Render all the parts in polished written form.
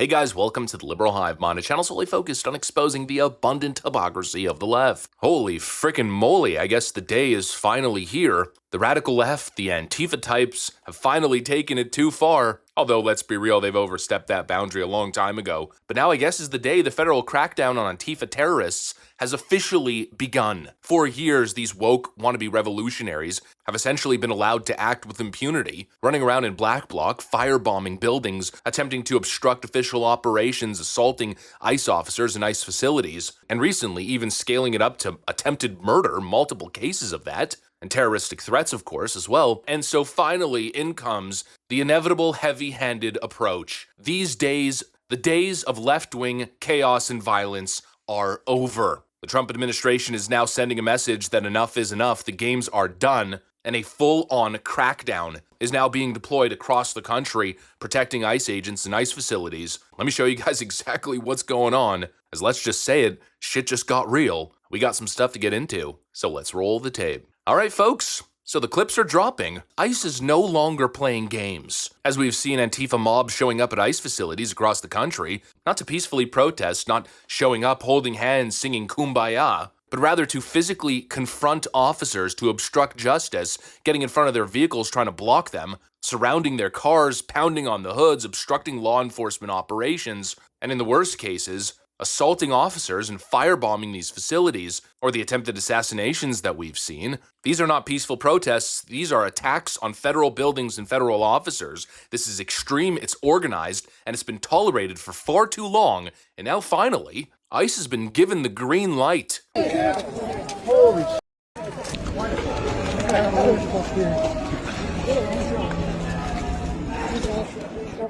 Hey guys, welcome to the Liberal Hive Mind, a channel solely focused on exposing the abundant hypocrisy of the left. Holy frickin' moly, I guess the day is finally here. The radical left, the Antifa types, have finally taken it too far. Although, let's be real, they've overstepped that boundary a long time ago. But now I guess is the day the federal crackdown on Antifa terrorists has officially begun. For years, these woke wannabe revolutionaries have essentially been allowed to act with impunity, running around in black bloc, firebombing buildings, attempting to obstruct official operations, assaulting ICE officers in ICE facilities, and recently even scaling it up to attempted murder, multiple cases of that. And terroristic threats, of course, as well. And so finally, in comes the inevitable heavy-handed approach. These days, the days of left-wing chaos and violence are over. The Trump administration is now sending a message that enough is enough, the games are done, and a full-on crackdown is now being deployed across the country, protecting ICE agents and ICE facilities. Let me show you guys exactly what's going on, as let's just say it, shit just got real. We got some stuff to get into, so let's roll the tape. Alright folks, so the clips are dropping. ICE is no longer playing games. As we've seen Antifa mobs showing up at ICE facilities across the country, not to peacefully protest, not showing up holding hands singing Kumbaya, but rather to physically confront officers, to obstruct justice, getting in front of their vehicles trying to block them, surrounding their cars, pounding on the hoods, obstructing law enforcement operations, and in the worst cases, assaulting officers and firebombing these facilities, or the attempted assassinations that we've seen. These are not peaceful protests, these are attacks on federal buildings and federal officers. This is extreme, it's organized, and it's been tolerated for far too long, and now finally, ICE has been given the green light. Holy shit.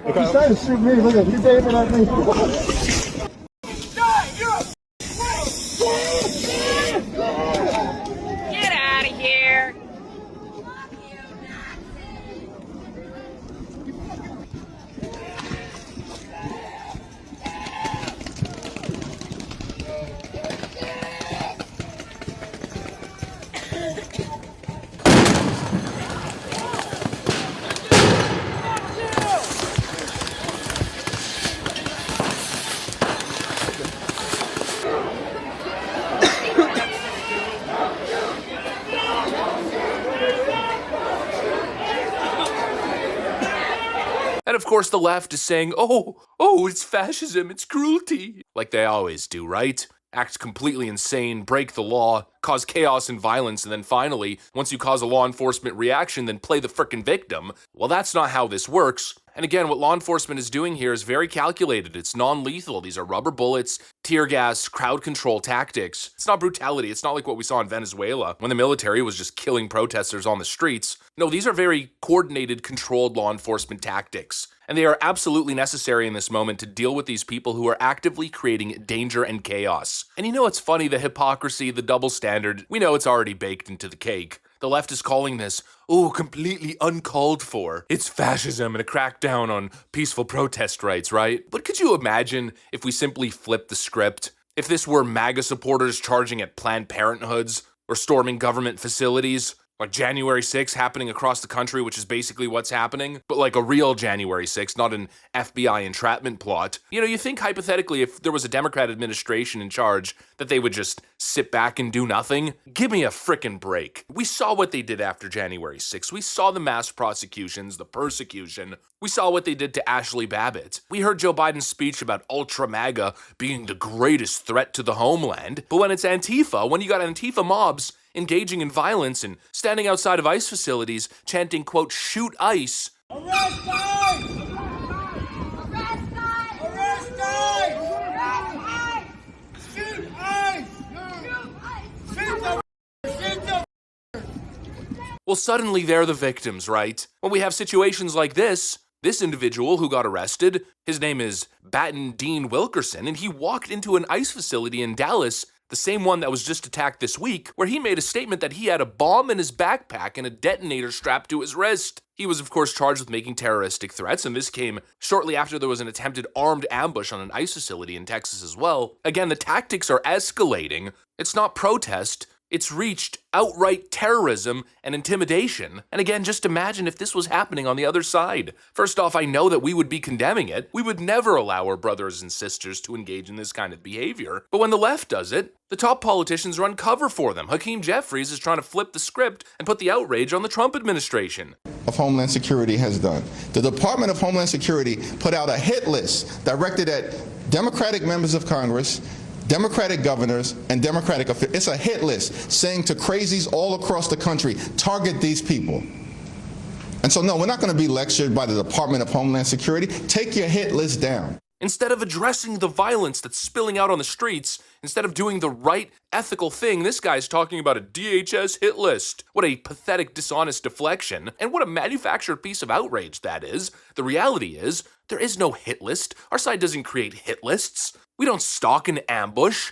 He's trying to shoot me, look at him, he's aiming at me. Get out of here! And of course the left is saying, oh, it's fascism, it's cruelty. Like they always do, right? Act completely insane, break the law, cause chaos and violence, and then finally, once you cause a law enforcement reaction, then play the frickin' victim. Well, that's not how this works. And again, what law enforcement is doing here is very calculated. It's non-lethal. These are rubber bullets, tear gas, crowd control tactics. It's not brutality. It's not like what we saw in Venezuela when the military was just killing protesters on the streets. No, these are very coordinated, controlled law enforcement tactics. And they are absolutely necessary in this moment to deal with these people who are actively creating danger and chaos. And you know what's funny? The hypocrisy, the double standard, we know it's already baked into the cake. The left is calling this, completely uncalled for. It's fascism and a crackdown on peaceful protest rights, right? But could you imagine if we simply flipped the script? If this were MAGA supporters charging at Planned Parenthoods or storming government facilities? Like January 6th happening across the country, which is basically what's happening, but like a real January 6th, not an FBI entrapment plot. You know, you think hypothetically if there was a Democrat administration in charge that they would just sit back and do nothing? Give me a frickin' break. We saw what they did after January 6th. We saw the mass prosecutions, the persecution. We saw what they did to Ashley Babbitt. We heard Joe Biden's speech about Ultra MAGA being the greatest threat to the homeland. But when it's Antifa, when you got Antifa mobs engaging in violence and standing outside of ICE facilities chanting, quote, shoot ICE. Arrest ICE! Arrest ICE! Arrest ICE! Arrest ICE! Shoot ICE! Shoot the Well, suddenly they're the victims, right? When we have situations like this individual who got arrested, his name is Baton Dean Wilkerson, and he walked into an ICE facility in Dallas, the same one that was just attacked this week, where he made a statement that he had a bomb in his backpack and a detonator strapped to his wrist. He was, of course, charged with making terroristic threats, and this came shortly after there was an attempted armed ambush on an ICE facility in Texas as well. Again, the tactics are escalating. It's not protest, It's reached outright terrorism and intimidation. And again, just imagine if this was happening on the other side. First off, I know that we would be condemning it. We would never allow our brothers and sisters to engage in this kind of behavior. But when the left does it, the top politicians run cover for them. Hakeem Jeffries is trying to flip the script and put the outrage on the Trump administration. Of Homeland Security has done. The Department of Homeland Security put out a hit list directed at Democratic members of Congress, Democratic governors, and Democratic officials. It's a hit list saying to crazies all across the country, target these people. And so, no, we're not going to be lectured by the Department of Homeland Security. Take your hit list down. Instead of addressing the violence that's spilling out on the streets, instead of doing the right ethical thing, this guy's talking about a DHS hit list. What a pathetic, dishonest deflection, and what a manufactured piece of outrage that is. The reality is, there is no hit list. Our side doesn't create hit lists. We don't stalk and ambush.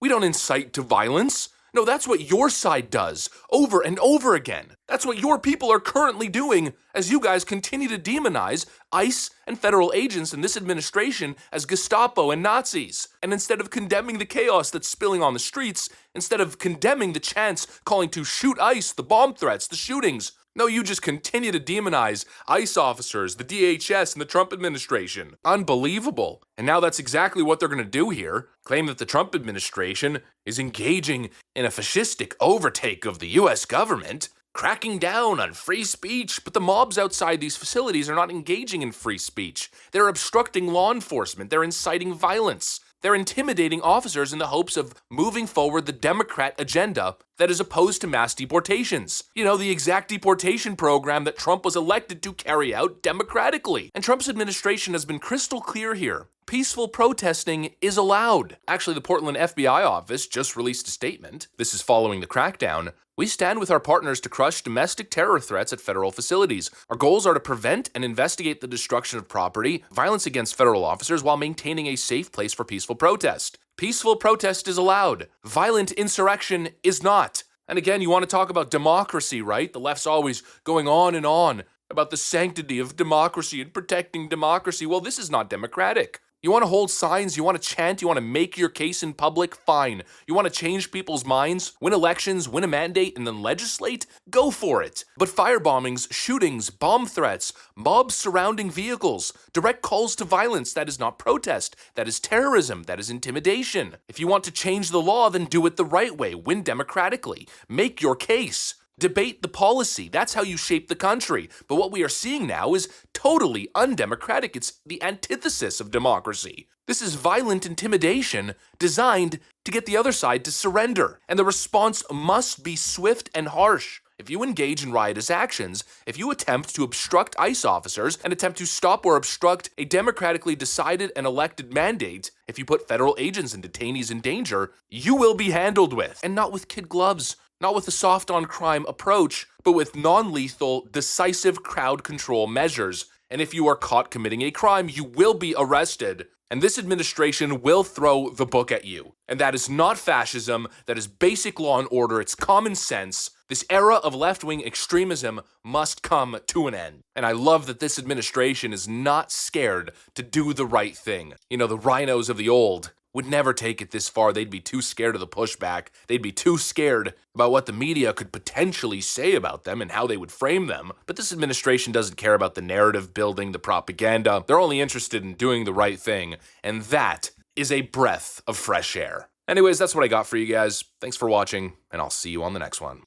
We don't incite to violence. No, that's what your side does, over and over again. That's what your people are currently doing as you guys continue to demonize ICE and federal agents in this administration as Gestapo and Nazis. And instead of condemning the chaos that's spilling on the streets, instead of condemning the chants calling to shoot ICE, the bomb threats, the shootings, no, you just continue to demonize ICE officers, the DHS, and the Trump administration. Unbelievable. And now that's exactly what they're going to do here. Claim that the Trump administration is engaging in a fascistic overtake of the US government, cracking down on free speech, but the mobs outside these facilities are not engaging in free speech. They're obstructing law enforcement. They're inciting violence. They're intimidating officers in the hopes of moving forward the Democrat agenda that is opposed to mass deportations. You know, the exact deportation program that Trump was elected to carry out democratically. And Trump's administration has been crystal clear here. Peaceful protesting is allowed. Actually, the Portland FBI office just released a statement. This is following the crackdown. We stand with our partners to crush domestic terror threats at federal facilities. Our goals are to prevent and investigate the destruction of property, violence against federal officers, while maintaining a safe place for peaceful protest. Peaceful protest is allowed. Violent insurrection is not. And again, you want to talk about democracy, right? The left's always going on and on about the sanctity of democracy and protecting democracy. Well, this is not democratic. You want to hold signs, you want to chant, you want to make your case in public, fine. You want to change people's minds, win elections, win a mandate, and then legislate? Go for it. But firebombings, shootings, bomb threats, mobs surrounding vehicles, direct calls to violence, that is not protest, that is terrorism, that is intimidation. If you want to change the law, then do it the right way, win democratically, make your case. Debate the policy. That's how you shape the country. But what we are seeing now is totally undemocratic. It's the antithesis of democracy. This is violent intimidation designed to get the other side to surrender. And the response must be swift and harsh. If you engage in riotous actions, if you attempt to obstruct ICE officers and attempt to stop or obstruct a democratically decided and elected mandate, if you put federal agents and detainees in danger, you will be handled with. And not with kid gloves. Not with a soft-on-crime approach, but with non-lethal, decisive crowd control measures. And if you are caught committing a crime, you will be arrested. And this administration will throw the book at you. And that is not fascism, that is basic law and order, it's common sense. This era of left-wing extremism must come to an end. And I love that this administration is not scared to do the right thing. You know, the rhinos of the old would never take it this far. They'd be too scared of the pushback. They'd be too scared about what the media could potentially say about them and how they would frame them. But this administration doesn't care about the narrative building, the propaganda. They're only interested in doing the right thing. And that is a breath of fresh air. Anyways, that's what I got for you guys. Thanks for watching, and I'll see you on the next one.